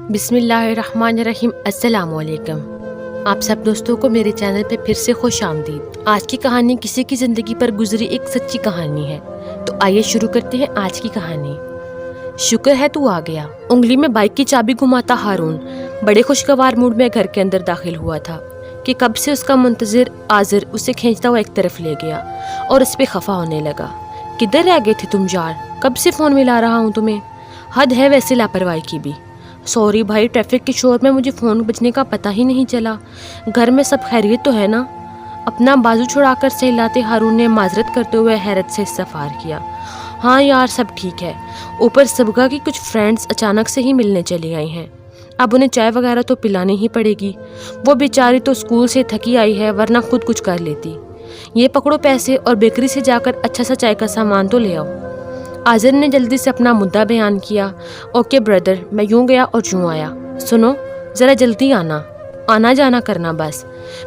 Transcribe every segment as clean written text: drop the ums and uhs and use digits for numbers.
بسم اللہ الرحمن الرحیم۔ السلام علیکم آپ سب دوستوں کو میرے چینل پہ پھر سے خوش آمدید۔ آج کی کہانی کسی کی زندگی پر گزری ایک سچی کہانی ہے، تو آئیے شروع کرتے ہیں آج کی کہانی۔ شکر ہے تو آ گیا۔ انگلی میں بائک کی چابی گھماتا ہارون بڑے خوشگوار موڈ میں گھر کے اندر داخل ہوا تھا کہ کب سے اس کا منتظر آذر اسے کھینچتا ہوا ایک طرف لے گیا اور اس پہ خفا ہونے لگا۔ کدھر رہ گئے تھے تم یار؟ کب سے فون ملا رہا ہوں تمہیں، حد ہے ویسے لاپرواہی کی بھی۔ سوری بھائی، ٹریفک کے شور میں مجھے فون بجنے کا پتہ ہی نہیں چلا۔ گھر میں سب خیریت تو ہے نا؟ اپنا بازو چھڑا کر سہلاتے ہارون نے معذرت کرتے ہوئے حیرت سے استفسار کیا۔ ہاں یار سب ٹھیک ہے، اوپر سبگا کی کچھ فرینڈز اچانک سے ہی ملنے چلی آئی ہیں، اب انہیں چائے وغیرہ تو پلانی ہی پڑے گی۔ وہ بیچاری تو اسکول سے تھکی آئی ہے، ورنہ خود کچھ کر لیتی۔ یہ پکڑو پیسے اور بیکری سے جا کر اچھا سا چائے کا سامان تو لے آؤ۔ آذر نے جلدی سے اپنا مدعا بیان کیا۔ اوکے بردر، میں یوں گیا اور یوں آیا۔ سنو ذرا جلدی آنا جانا کرنا بس،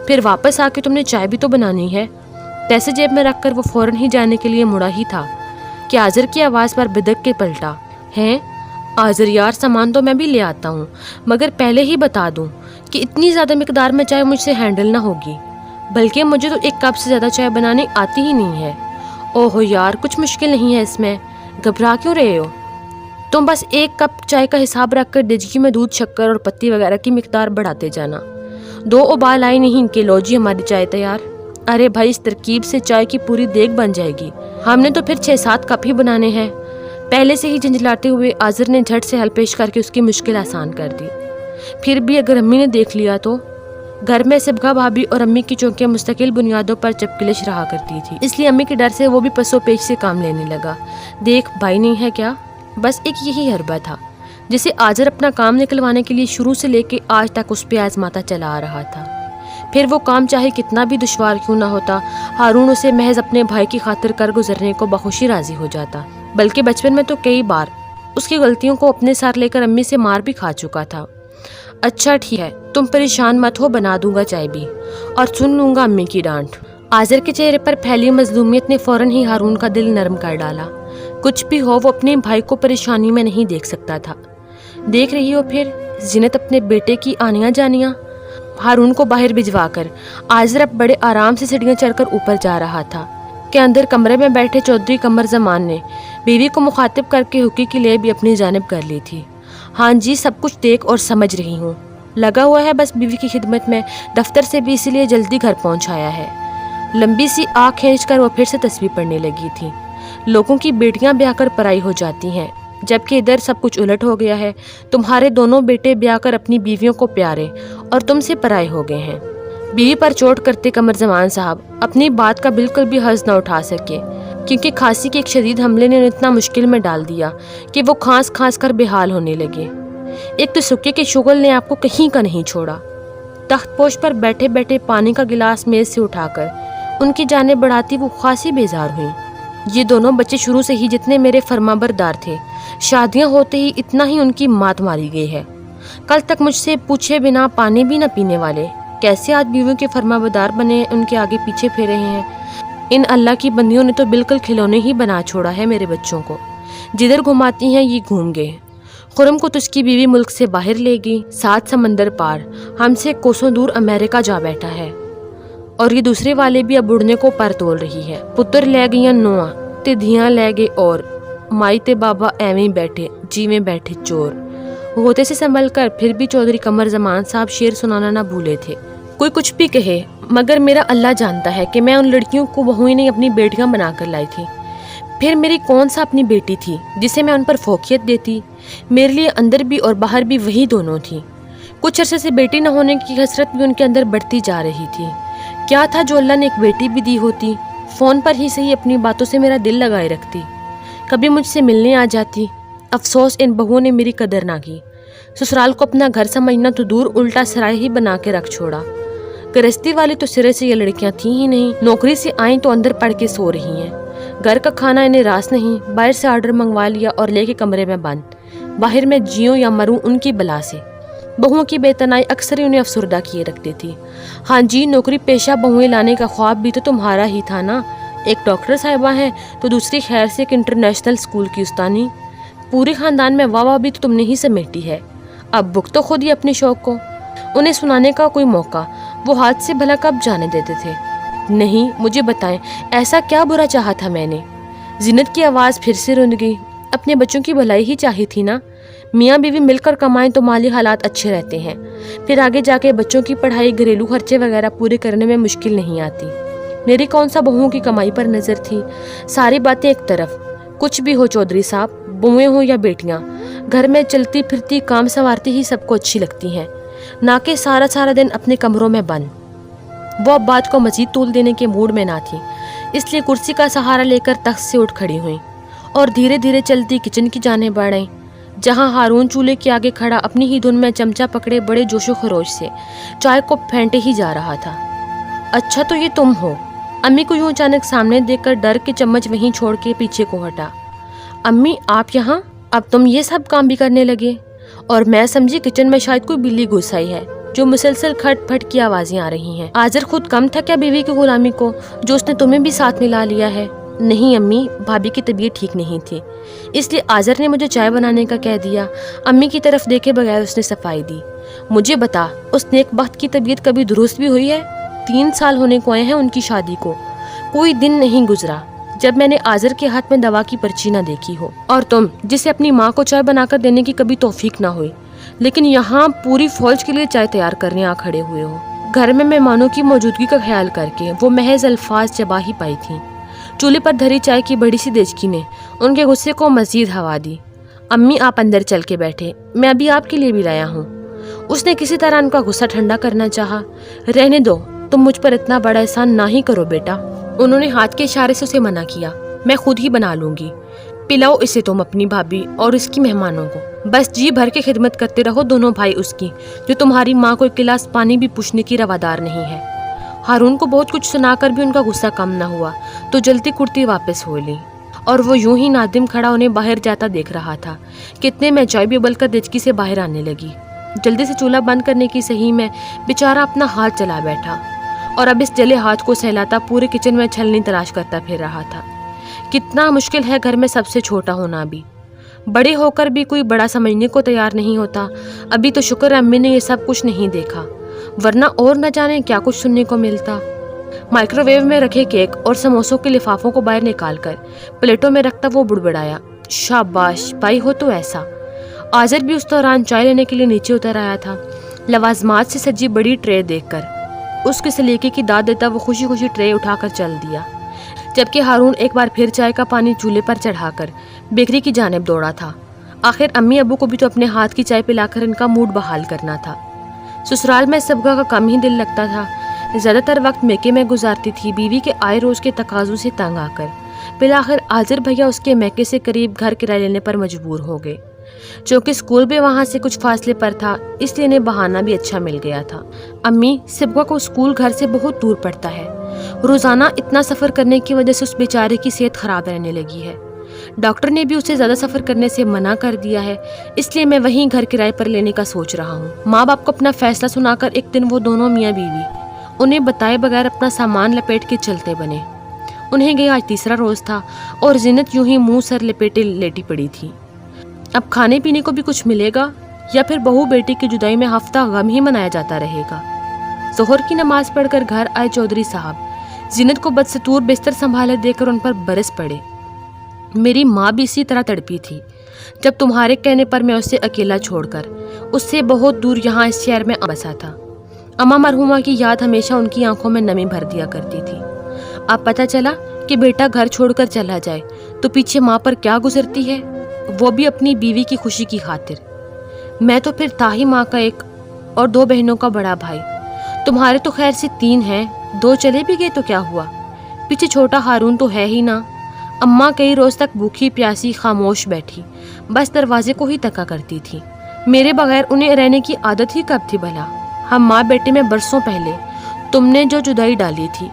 پھر واپس آ کے تم نے چائے بھی تو بنانی ہے۔ پیسے جیب میں رکھ کر وہ فوراً ہی جانے کے لیے مڑا ہی تھا کہ آذر کی آواز پر بدک کے پلٹا۔ ہیں آذر یار، سامان تو میں بھی لے آتا ہوں، مگر پہلے ہی بتا دوں کہ اتنی زیادہ مقدار میں چائے مجھ سے ہینڈل نہ ہوگی، بلکہ مجھے تو ایک کپ سے زیادہ چائے بنانی آتی ہی نہیں ہے۔ اوہو یار، کچھ مشکل نہیں ہے اس میں، گھبرا کیوں رہے ہو؟ تم بس ایک کپ چائے کا حساب رکھ کر دیجکی میں دودھ، شکر اور پتی وغیرہ کی مقدار بڑھاتے جانا۔ 2 ابال آئی نہیں کہ لو جی ہماری چائے تیار۔ ارے بھائی، اس ترکیب سے چائے کی پوری دیگ بن جائے گی، ہم نے تو پھر 6-7 کپ ہی بنانے ہیں۔ پہلے سے ہی جھنجھلاتے ہوئے آذر نے جھٹ سے حل پیش کر کے اس کی مشکل آسان کر دی۔ پھر بھی اگر امی نے دیکھ لیا تو؟ گھر میں سبگا بھابھی اور امی کی چونکہ مستقل بنیادوں پر چپکلش رہا کرتی تھی، اس لیے امی کے ڈر سے وہ بھی پسو پیش سے کام لینے لگا۔ دیکھ بھائی نہیں ہے کیا؟ بس ایک یہی حربہ تھا جسے آذر اپنا کام نکلوانے کے لیے شروع سے لے کے آج تک اس پہ آزماتا چلا آ رہا تھا۔ پھر وہ کام چاہے کتنا بھی دشوار کیوں نہ ہوتا، ہارون اسے محض اپنے بھائی کی خاطر کر گزرنے کو بخوشی راضی ہو جاتا، بلکہ بچپن میں تو کئی بار اس کی غلطیوں کو اپنے ساتھ لے کر امی سے مار بھی کھا چکا تھا۔ اچھا ٹھیک ہے، تم پریشان مت ہو، بنا دوں گا چائے بھی، اور سن لوں گا امی کی ڈانٹ۔ آذر کے چہرے پر پھیلی مظلومیت نے فوراً ہی ہارون کا دل نرم کر ڈالا۔ کچھ بھی ہو، وہ اپنے بھائی کو پریشانی میں نہیں دیکھ سکتا تھا۔ دیکھ رہی ہو پھر زینت اپنے بیٹے کی آنیاں جانیاں؟ ہارون کو باہر بھجوا کر آذر اب بڑے آرام سے سیڑھیاں چڑھ کر اوپر جا رہا تھا کہ اندر کمرے میں بیٹھے چودھری قمر زمان نے بیوی کو مخاطب کر کے حقیقی کے لیے بھی اپنی جانب کر لی تھی۔ ہاں جی، سب کچھ دیکھ اور سمجھ رہی ہوں، لگا ہوا ہے بس بیوی کی خدمت میں، دفتر سے بھی اسی لیے جلدی گھر پہنچایا ہے۔ لمبی سی آنکھ کھینچ کر وہ پھر سے تسبیح پڑھنے لگی تھی۔ لوگوں کی بیٹیاں بیاہ کر پرائی ہو جاتی ہیں، جبکہ ادھر سب کچھ الٹ ہو گیا ہے۔ تمہارے دونوں بیٹے بیاہ کر اپنی بیویوں کو پیارے اور تم سے پرائے ہو گئے ہیں۔ بیوی پر چوٹ کرتے قمر زمان صاحب اپنی بات کا بالکل بھی حظ نہ اٹھا سکے، کیونکہ کھانسی کے ایک شدید حملے نے انہیں اتنا مشکل میں ڈال دیا کہ وہ کھانس کھانس کر بے حال ہونے لگے۔ ایک تو سکے کے شغل نے آپ کو کہیں کا نہیں چھوڑا۔ تخت پوش پر بیٹھے بیٹھے پانی کا گلاس میز سے اٹھا کر ان کی جانب بڑھاتی وہ خاصی بیزار ہوئیں۔ یہ دونوں بچے شروع سے ہی جتنے میرے فرما بردار تھے، شادیاں ہوتے ہی اتنا ہی ان کی مات ماری گئی ہے۔ کل تک مجھ سے پوچھے بنا پانی بھی نہ پینے والے، کیسے آج بیویوں کے فرما بردار بنے، ان کے آگے پیچھے پھر رہے ہیں۔ ان اللہ کی بندیوں نے تو بالکل کھلونے ہی بنا چھوڑا ہے میرے بچوں کو، جدھر گھماتی ہیں یہ گھوم گئے۔ خرم کو تو اس کی بیوی ملک سے باہر لے گئی، 7 سمندر پار، ہم سے کوسوں دور امریکہ جا بیٹھا ہے، اور یہ دوسرے والے بھی اب اڑنے کو پر تول رہی ہے۔ پتر لے گئیاں نواں تے دھیاں لے گئے، اور مائی تے بابا ایویں بیٹھے جیویں بیٹھے چور۔ ہوتے سے سنبھل کر پھر بھی چودھری قمر زمان صاحب شعر سنانا نہ بھولے تھے۔ کوئی کچھ بھی کہے، مگر میرا اللہ جانتا ہے کہ میں ان لڑکیوں کو بہویں نہیں اپنی بیٹیاں بنا کر لائی تھی۔ پھر میری کون سا اپنی بیٹی تھی جسے میں ان پر فوقیت دیتی؟ میرے لیے اندر بھی اور باہر بھی وہی دونوں تھی۔ کچھ عرصے سے بیٹی نہ ہونے کی حسرت بھی ان کے اندر بڑھتی جا رہی تھی۔ کیا تھا جو اللہ نے ایک بیٹی بھی دی ہوتی، فون پر ہی صحیح اپنی باتوں سے میرا دل لگائے رکھتی، کبھی مجھ سے ملنے آ جاتی۔ افسوس ان بہوؤں نے میری قدر نہ کی، سسرال کو اپنا گھر سمجھنا تو دور، الٹا سرائے ہی بنا کے رکھ چھوڑا۔ گرہستی والی تو سرے سے یہ لڑکیاں تھیں ہی نہیں، نوکری سے آئیں تو اندر پڑھ کے سو رہی ہیں، گھر کا کھانا انہیں راس نہیں، باہر سے آرڈر منگوا لیا اور لے کے کمرے میں بند، باہر میں جیوں یا مروں ان کی بلا سے۔ بہوؤں کی بے تنائی اکثر ہی انہیں افسردہ کیے رکھتی تھی۔ ہاں جی، نوکری پیشہ بہویں لانے کا خواب بھی تو تمہارا ہی تھا نا، ایک ڈاکٹر صاحبہ ہیں تو دوسری خیر سے ایک انٹرنیشنل اسکول کی استانی، پورے خاندان میں واہ واہ بھی تو تم نے ہی سمیٹی ہے۔ اب بک تو خود ہی اپنے شوق کو، انہیں سنانے کا کوئی موقع وہ ہاتھ سے بھلا کب جانے دیتے تھے؟ نہیں، مجھے بتائیں ایسا کیا برا چاہا تھا میں نے؟ زینت کی آواز پھر سے رند گئی۔ اپنے بچوں کی بھلائی ہی چاہی تھی نا، میاں بیوی مل کر کمائیں تو مالی حالات اچھے رہتے ہیں، پھر آگے جا کے بچوں کی پڑھائی، گھریلو خرچے وغیرہ پورے کرنے میں مشکل نہیں آتی۔ میری کون سا بہوؤں کی کمائی پر نظر تھی؟ ساری باتیں ایک طرف، کچھ بھی ہو چودھری صاحب، بہویں ہوں یا بیٹیاں، گھر میں چلتی پھرتی کام سنوارتی ہی سب کو اچھی لگتی ہیں، نہ کہ سارا دن اپنے کمروں میں بند۔ وہ اب بات کو مزید طول دینے کے موڈ میں نہ تھی، اس لیے کرسی کا سہارا لے کر تخت سے اٹھ کھڑی ہوئیں اور دھیرے دھیرے چلتی کچن کی جانب بڑھیں، جہاں ہارون چولہے کے آگے کھڑا اپنی ہی دھن میں چمچہ پکڑے بڑے جوش و خروش سے چائے کو پھینٹے ہی جا رہا تھا۔ اچھا تو یہ تم ہو؟ امی کو یوں اچانک سامنے دیکھ کر ڈر کے چمچ وہیں چھوڑ کے پیچھے کو ہٹا۔ امی آپ یہاں؟ اب تم یہ سب کام بھی کرنے لگے؟ اور میں سمجھی کچن میں شاید کوئی بلی گھس آئی ہے جو مسلسل کھٹ پھٹ کی آوازیں آ رہی ہیں۔ آذر خود کم تھا کیا بیوی کی غلامی کو جو اس نے تمہیں بھی ساتھ ملا لیا ہے؟ نہیں امی، بھابھی کی طبیعت ٹھیک نہیں تھی، اس لیے آذر نے مجھے چائے بنانے کا کہہ دیا۔ امی کی طرف دیکھے بغیر اس نے صفائی دی۔ مجھے بتا، اس نیک بخت کی طبیعت کبھی درست بھی ہوئی ہے؟ 3 سال ہونے کو آئے ہیں ان کی شادی کو، کوئی دن نہیں گزرا جب میں نے آذر کے ہاتھ میں دوا کی پرچی نہ دیکھی ہو۔ اور تم جسے اپنی ماں کو چائے بنا کر دینے کی کبھی توفیق نہ ہوئی، لیکن یہاں پوری فوج کے لیے چائے تیار کرنے آ کھڑے ہوئے ہو۔ گھر میں مہمانوں کی موجودگی کا خیال کر کے وہ محض الفاظ چبا ہی پائی تھیں۔ چولہے پر دھری چائے کی بڑی سی دیچکی نے ان کے غصے کو مزید ہوا دی۔ امی آپ اندر چل کے بیٹھے، میں ابھی آپ کے لیے بھی لایا ہوں۔ اس نے کسی طرح ان کا غصہ ٹھنڈا کرنا چاہا۔ رہنے دو، تم مجھ پر اتنا بڑا احسان نہ ہی کرو بیٹا۔ انہوں نے ہاتھ کے اشارے سے اسے منع کیا۔ میں خود ہی بنا لوں گی، پلاؤ اسے تم اپنی بھابھی اور اس کی مہمانوں کو، بس جی بھر کے خدمت کرتے رہو دونوں بھائی اس کی، جو تمہاری ماں کو ایک گلاس پانی بھی پوچھنے کی روادار نہیں ہے۔ ہارون کو بہت کچھ سنا کر بھی ان کا غصہ کم نہ ہوا تو جلتی کرتی واپس ہو لی، اور وہ یوں ہی نادم کھڑا انہیں باہر جاتا دیکھ رہا تھا کہ اتنے میں چائے بھی ابل کر دیچکی سے باہر آنے لگی۔ جلدی سے چولہا بند کرنے کی صحیح میں بیچارہ اپنا ہاتھ چلا بیٹھا اور اب اس جلے ہاتھ کو سہلاتا پورے کچن میں چھلنی تلاش کرتا پھر رہا تھا۔ کتنا مشکل ہے گھر میں سب سے چھوٹا ہونا بھی، بڑے ہو کر بھی کوئی بڑا سمجھنے کو تیار نہیں ہوتا۔ ابھی تو شکر ہے امی نے یہ سب کچھ نہیں دیکھا، ورنہ اور نہ جانے کیا کچھ سننے کو ملتا۔ مائکرو ویو میں رکھے کیک اور سموسوں کے لفافوں کو باہر نکال کر پلیٹوں میں رکھتا وہ بڑبڑایا، شاباش بھائی ہو تو ایسا۔ آذر بھی اس دوران چائے لینے کے لیے نیچے اتر آیا تھا۔ لوازمات سے سجی بڑی ٹرے دیکھ کر اس کے سلیقے کی داد دیتا وہ خوشی خوشی ٹرے اٹھا کر چل دیا، جبکہ ہارون ایک بار پھر چائے کا پانی چولہے پر چڑھا کر بیکری کی جانب دوڑا تھا۔ آخر امی ابو کو بھی تو اپنے ہاتھ کی چائے پلا کر ان کا موڈ بحال کرنا تھا۔ سسرال میں صبغہ کا کم ہی دل لگتا تھا، زیادہ تر وقت میکے میں گزارتی تھی، بیوی کے آئے روز کے تقاضوں سے تنگ آ کر بالآخر آذر بھیا اس کے میکے سے قریب گھر کرایہ لینے پر مجبور ہو گئے۔ چونکہ اسکول بھی وہاں سے کچھ فاصلے پر تھا، اس لیے انہیں بہانہ بھی اچھا مل گیا تھا۔ امی، صبغہ کو اسکول گھر سے بہت دور پڑتا ہے، روزانہ اتنا سفر کرنے کی وجہ سے اس بیچارے کی صحت خراب رہنے لگی ہے۔ ڈاکٹر نے بھی اسے زیادہ سفر کرنے سے منع کر دیا ہے، اس لیے میں وہیں گھر کرائے پر لینے کا سوچ رہا ہوں۔ ماں باپ کو اپنا فیصلہ سنا کر ایک دن وہ دونوں میاں بیوی انہیں بتائے بغیر اپنا سامان لپیٹ کے چلتے بنے۔ انہیں گئے آج تیسرا روز تھا اور زینت یوں ہی منہ سر لپیٹے لیٹی پڑی تھی۔ اب کھانے پینے کو بھی کچھ ملے گا یا پھر بہو بیٹی کی جدائی میں ہفتہ غم ہی منایا جاتا رہے گا؟ ظہر کی نماز پڑھ کر گھر آئے چودھری صاحب زینت کو بدستور بستر سنبھالے دے کر ان پر برس پڑے۔ میری ماں بھی اسی طرح تڑپی تھی جب تمہارے کہنے پر میں اسے اکیلا چھوڑ کر اس سے بہت دور یہاں اس شہر میں بسا تھا۔ اماں مرحومہ کی یاد ہمیشہ ان کی آنکھوں میں نمی بھر دیا کرتی تھی۔ اب پتہ چلا کہ بیٹا گھر چھوڑ کر چلا جائے تو پیچھے ماں پر کیا گزرتی ہے، وہ بھی اپنی بیوی کی خوشی کی خاطر۔ میں تو پھر تھا ہی ماں کا ایک اور 2 بہنوں کا بڑا بھائی، تمہارے تو خیر سے 3 ہیں، 2 چلے بھی گئے تو کیا ہوا، پیچھے چھوٹا ہارون تو ہے ہی نا۔ اماں کئی روز تک بھوکی پیاسی خاموش بیٹھی بس دروازے کو ہی تکا کرتی تھی۔ میرے بغیر انہیں رہنے کی عادت ہی کب تھی بھلا؟ ہم ماں بیٹے میں برسوں پہلے تم نے جو جدائی ڈالی تھی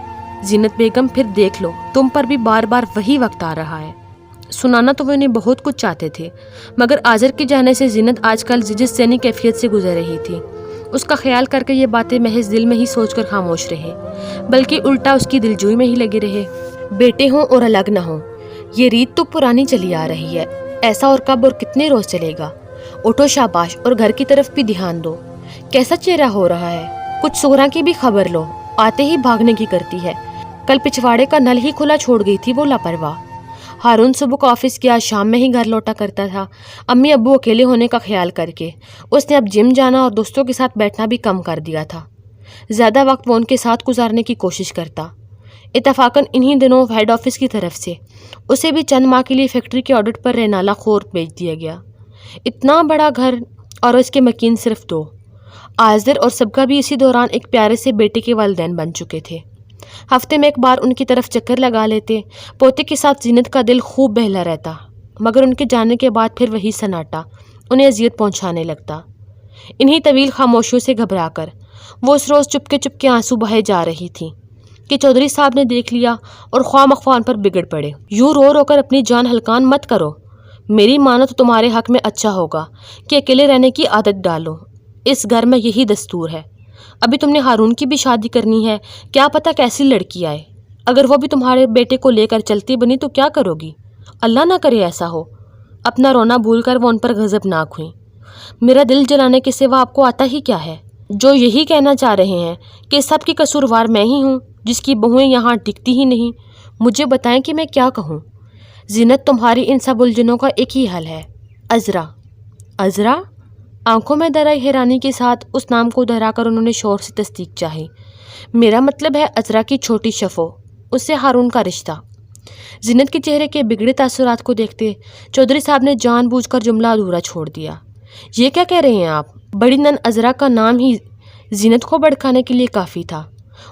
زینت بیگم، پھر دیکھ لو تم پر بھی بار بار وہی وقت آ رہا ہے۔ سنانا تو وہ انہیں بہت کچھ چاہتے تھے، مگر آذر کے جانے سے زینت آج کل جس ذہنی کیفیت سے گزر رہی تھی اس کا خیال کر کے یہ باتیں محض دل میں ہی سوچ کر خاموش رہے، بلکہ الٹا اس کی دلجوئی میں ہی لگے رہے۔ بیٹے ہوں اور الگ نہ ہوں، یہ ریت تو پرانی چلی آ رہی ہے، ایسا اور کب اور کتنے روز چلے گا؟ اٹھو شاباش، اور گھر کی طرف بھی دھیان دو، کیسا چہرہ ہو رہا ہے؟ کچھ سورا کی بھی خبر لو، آتے ہی بھاگنے کی کرتی ہے۔ کل پچھواڑے کا نل ہی کھلا چھوڑ گئی تھی وہ لاپرواہ۔ ہارون صبح کو آفس گیا، شام میں ہی گھر لوٹا کرتا تھا، امی ابو اکیلے ہونے کا خیال کر کے۔ اس نے اب جم جانا اور دوستوں کے ساتھ بیٹھنا بھی کم کر دیا تھا، زیادہ وقت وہ ان کے ساتھ گزارنے کی کوشش کرتا۔ اتفاقاً انہی دنوں ہیڈ آفس کی طرف سے اسے بھی چند ماہ کے لیے فیکٹری کے آڈٹ پر رینالہ خور بھیج دیا گیا۔ اتنا بڑا گھر اور اس کے مکین صرف 2، آذر اور سبکا بھی اسی دوران ایک پیارے سے بیٹے کے والدین بن چکے تھے۔ ہفتے میں ایک بار ان کی طرف چکر لگا لیتے۔ پوتے کے ساتھ زینت کا دل خوب بہلا رہتا، مگر ان کے جانے کے بعد پھر وہی سناٹا انہیں اذیت پہنچانے لگتا۔ انہی طویل خاموشیوں سے گھبرا کر وہ اس روز چپکے چپکے آنسو بہے جا رہی تھی کہ چودھری صاحب نے دیکھ لیا اور خواہ مخواہ ان پر بگڑ پڑے۔ یوں رو رو کر اپنی جان ہلکان مت کرو، میری مانو تو تمہارے حق میں اچھا ہوگا کہ اکیلے رہنے کی عادت ڈالو، اس گھر میں یہی دستور ہے۔ ابھی تم نے ہارون کی بھی شادی کرنی ہے، کیا پتہ کیسی لڑکی آئے، اگر وہ بھی تمہارے بیٹے کو لے کر چلتی بنی تو کیا کرو گی؟ اللہ نہ کرے ایسا ہو۔ اپنا رونا بھول کر وہ ان پر غضبناک ہوئیں۔ میرا دل جلانے کے سوا آپ کو آتا ہی کیا ہے؟ جو یہی کہنا چاہ رہے ہیں کہ سب کی قصوروار میں ہی ہوں جس کی بہویں یہاں ٹکتی ہی نہیں؟ مجھے بتائیں کہ میں کیا کہوں؟ زینت، تمہاری ان سب الجھنوں کا ایک ہی حل ہے، عذرا۔ عذرا؟ آنکھوں میں درائے حیرانی کے ساتھ اس نام کو دہرا کر انہوں نے شور سے تصدیق چاہی۔ میرا مطلب ہے عذرا کی چھوٹی شفو، اس سے ہارون کا رشتہ۔ زینت کے چہرے کے بگڑے تاثرات کو دیکھتے چودھری صاحب نے جان بوجھ کر جملہ ادھورا چھوڑ دیا۔ یہ کیا کہہ رہے ہیں آپ؟ بڑی نن عذرا کا نام ہی زینت کو بھڑکانے کے لیے کافی تھا۔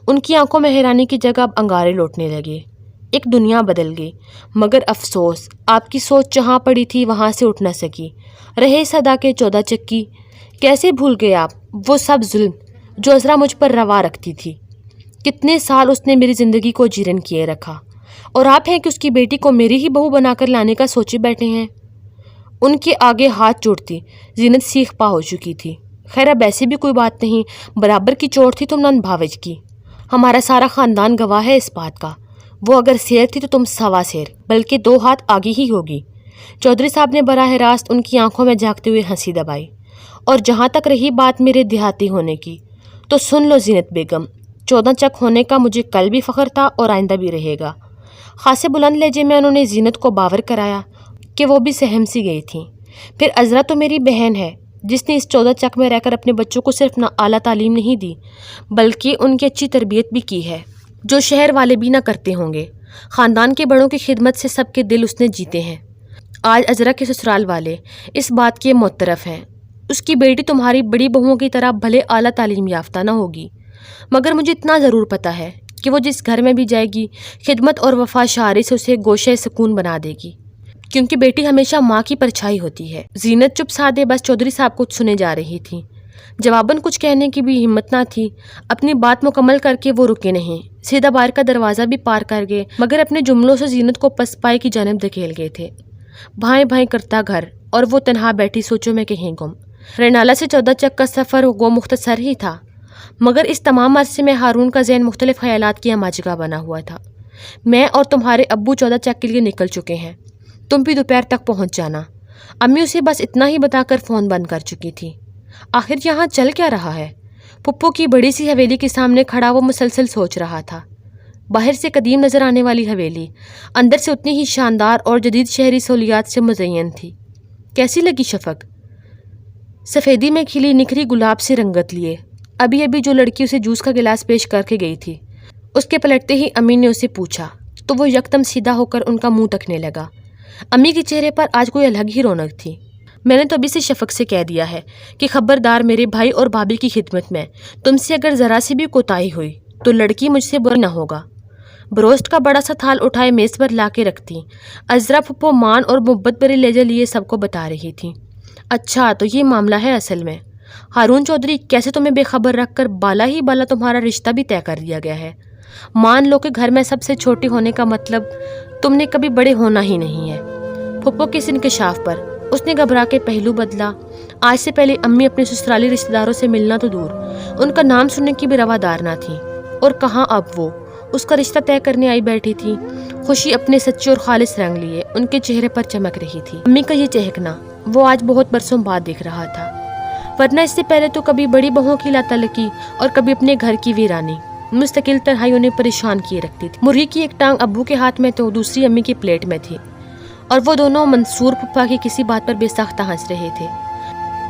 ان کی آنکھوں میں حیرانی کی جگہ اب انگارے لوٹنے لگے۔ ایک دنیا بدل گئی، مگر افسوس آپ کی سوچ جہاں پڑی تھی وہاں سے اٹھ نہ سکی۔ رہے صدا کے 14 چکی، کیسے بھول گئے آپ وہ سب ظلم جو عذرا مجھ پر روا رکھتی تھی؟ کتنے سال اس نے میری زندگی کو جیرن کیے رکھا، اور آپ ہیں کہ اس کی بیٹی کو میری ہی بہو بنا کر لانے کا سوچے بیٹھے ہیں۔ ان کے آگے ہاتھ جوڑتی زینت سیخ پا ہو چکی تھی۔ خیر اب ایسی بھی کوئی بات نہیں، برابر کی چوٹ تھی تم نن بھاوج کی، ہمارا سارا خاندان گواہ ہے اس بات کا۔ وہ اگر سیر تھی تو تم سوا سیر، بلکہ 2 ہاتھ آگے ہی ہوگی۔ چودھری صاحب نے براہ راست ان کی آنکھوں میں جھانکتے ہوئے ہنسی دبائی۔ اور جہاں تک رہی بات میرے دیہاتی ہونے کی، تو سن لو زینت بیگم، 14 چک ہونے کا مجھے کل بھی فخر تھا اور آئندہ بھی رہے گا۔ خاصے بلند لہجے میں انہوں نے زینت کو باور کرایا کہ وہ بھی سہم سی گئی تھیں۔ پھر عذرا تو میری بہن ہے جس نے اس 14 چک میں رہ کر اپنے بچوں کو صرف نہ اعلیٰ تعلیم نہیں دی بلکہ ان کی اچھی تربیت بھی کی ہے، جو شہر والے بھی نہ کرتے ہوں گے۔ خاندان کے بڑوں کی خدمت سے سب کے دل اس نے جیتے ہیں۔ آج عذرا کے سسرال والے اس بات کے معترف ہیں۔ اس کی بیٹی تمہاری بڑی بہوؤں کی طرح بھلے اعلیٰ تعلیم یافتہ نہ ہوگی، مگر مجھے اتنا ضرور پتہ ہے کہ وہ جس گھر میں بھی جائے گی خدمت اور وفا شعاری سے اسے گوشہ سکون بنا دے گی، کیونکہ بیٹی ہمیشہ ماں کی پرچھائی ہوتی ہے۔ زینت چپ سادے بس چودھری صاحب کچھ سنے جا رہی تھی، جواباً کچھ کہنے کی بھی ہمت نہ تھی۔ اپنی بات مکمل کر کے وہ رکے نہیں، سیدھا باہر کا دروازہ بھی پار کر گئے، مگر اپنے جملوں سے زینت کو پس پائے کی جانب دھکیل گئے تھے۔ بھائیں بھائیں کرتا گھر اور وہ تنہا بیٹھی سوچوں میں کہیں گم۔ رینالہ سے 14 چک کا سفر گو مختصر ہی تھا، مگر اس تمام عرصے میں ہارون کا ذہن مختلف خیالات کی اماجگاہ بنا ہوا تھا۔ میں اور تمہارے ابو 14 چک کے لیے نکل چکے ہیں، تم بھی دوپہر تک پہنچ جانا۔ امی اسے بس اتنا ہی بتا کر فون بند کر چکی تھی۔ آخر یہاں چل کیا رہا ہے؟ پھپھو کی بڑی سی حویلی کے سامنے کھڑا وہ مسلسل سوچ رہا تھا۔ باہر سے قدیم نظر آنے والی حویلی اندر سے اتنی ہی شاندار اور جدید شہری سہولیات سے مزین تھی۔ کیسی لگی شفق؟ سفیدی میں کھلی نکھری گلاب سے رنگت لیے ابھی ابھی جو لڑکی اسے جوس کا گلاس پیش کر کے گئی تھی، اس کے پلٹتے ہی امی نے اسے پوچھا تو وہ یکدم سیدھا ہو کر ان کا منہ تکنے لگا۔ امی کے چہرے پر آج کوئی الگ ہی رونق تھی۔ میں نے تو ابھی سے شفق سے کہہ دیا ہے کہ خبردار میرے بھائی اور بھابھی کی خدمت میں تم سے اگر ذرا سی بھی کوتاہی ہوئی تو لڑکی مجھ سے برا نہ ہوگا۔ بروسٹ کا بڑا سا تھال اٹھائے میز پر لا کے رکھتی عذرا پھپھو مان اور محبت بھرے لہجے لیے سب کو بتا رہی تھی۔ اچھا تو یہ معاملہ ہے اصل میں؟ ہارون چودھری، کیسے تمہیں بے خبر رکھ کر بالا ہی بالا تمہارا رشتہ بھی طے کر دیا گیا ہے؟ مان لو کہ گھر میں سب سے چھوٹی ہونے کا مطلب تم نے کبھی بڑے ہونا ہی نہیں ہے۔ پھپھو کے اس انکشاف پر اس نے گھبرا کے پہلو بدلا۔ آج سے پہلے امی اپنے سسرالی رشتہ داروں سے ملنا تو دور، ان کا نام سننے کی بھی روادار نہ تھی، اور کہاں اب وہ اس کا رشتہ طے کرنے آئی بیٹھی تھی۔ خوشی اپنے سچے اور خالص رنگ لیے ان کے چہرے پر چمک رہی تھی۔ امی کا یہ چہکنا وہ آج بہت برسوں بعد دیکھ رہا تھا، ورنہ اس سے پہلے تو کبھی بڑی بہوؤں کی لاتعلقی اور کبھی اپنے گھر کی ویرانی مستقل تنہائی انہیں پریشان کیے رکھتی تھی۔ مرغی کی ایک ٹانگ ابو کے ہاتھ میں تو دوسری امی کی پلیٹ میں تھی، اور وہ دونوں منصور پھپھا کی کسی بات پر بے ساختہ ہنس رہے تھے۔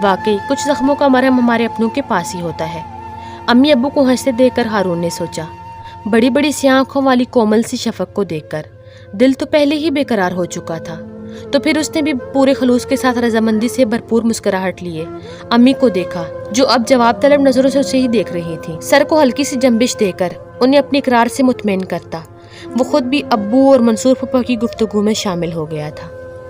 واقعی کچھ زخموں کا مرہم ہمارے اپنوں کے پاس ہی ہوتا ہے، امی ابو کو ہنستے دیکھ کر ہارون نے سوچا۔ بڑی بڑی سیاہ آنکھوں والی کومل سی شفق کو دیکھ کر دل تو پہلے ہی بے قرار ہو چکا تھا، تو پھر اس نے بھی پورے خلوص کے ساتھ رضامندی سے بھرپور مسکراہٹ لیے امی کو دیکھا، جو اب جواب طلب نظروں سے اسے ہی دیکھ رہی تھی۔ سر کو ہلکی سی جنبش دے کر انہیں اپنے اقرار سے مطمئن کرتا وہ خود بھی ابو اور منصور پھپھا کی گفتگو میں شامل ہو گیا تھا۔